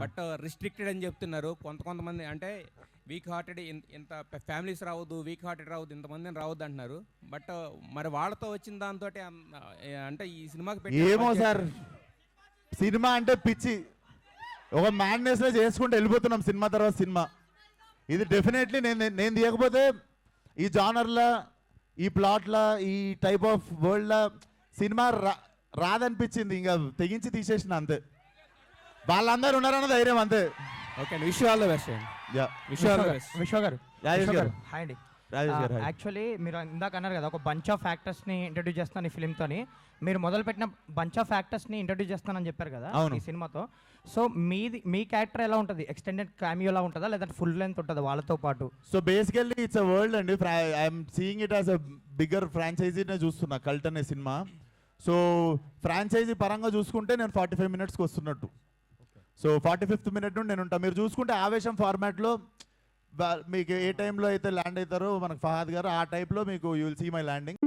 But restricted అని చెప్తున్నారు కొంతమంది. అంటే వీక్ హార్టెడ్ ఇంత ఫ్యామిలీస్ రావద్దు, వీక్ హార్టెడ్ రావద్దు, ఇంతమందిని రావద్దు అంటున్నారు. బట్ మరి వాళ్ళతో వచ్చిన దాంతో అంటే ఈ సినిమాకి ఏమో సార్, సినిమా అంటే పిచ్చి, ఒక మ్యాడ్నెస్లో చేసుకుంటూ వెళ్ళిపోతున్నాం సినిమా తర్వాత సినిమా. ఇది డెఫినెట్లీ నేను తీయకపోతే ఈ జానర్లా, ఈ ప్లాట్లా, ఈ టైప్ ఆఫ్ వరల్డ్లా సినిమా రాదనిపించింది. ఇంకా తెగించి తీసేసిన అంతే. వాళ్ళందరూ ఉన్నారన్న ధైర్యం అంతే. Okay, wish all the best. విశ్వ గారు రాజేష్ గారు, హాయ్ అండి. రాజేష్ గారు, యాక్చువల్లీ మీరు ఇందాక అన్నారు కదా, ఒక బంచ్ ఆఫ్ యాక్టర్స్ని ఇంట్రడ్యూస్ చేస్తాను ఈ ఫిల్మ్తోని. మీరు మొదలుపెట్టిన బంచ్ ఆఫ్ యాక్టర్స్ని ఇంట్రడ్యూస్ చేస్తానని చెప్పారు కదా ఈ సినిమాతో. సో మీ క్యారెక్టర్ ఎలా ఉంటుంది? ఎక్స్టెండెడ్ క్యామియోలా ఉంటుందా లేదంటే ఫుల్ లెంత్ ఉంటుందా వాళ్ళతో పాటు? So basically it's a world అండి. I'm seeing it as a bigger ఫ్రాంచైజీనే చూస్తున్నా కల్ట్ అనే సినిమా. సో ఫ్రాంచైజీ పరంగా చూసుకుంటే నేను 45 minutesకి వస్తున్నట్టు. సో 45th minute నుండి నేను ఉంటాను. మీరు చూసుకుంటే ఆవేశం ఫార్మాట్లో మీకు ఏ టైంలో అయితే ల్యాండ్ అవుతారో మనకు ఫహాద్ గారు, ఆ టైప్లో మీకు you will see my landing.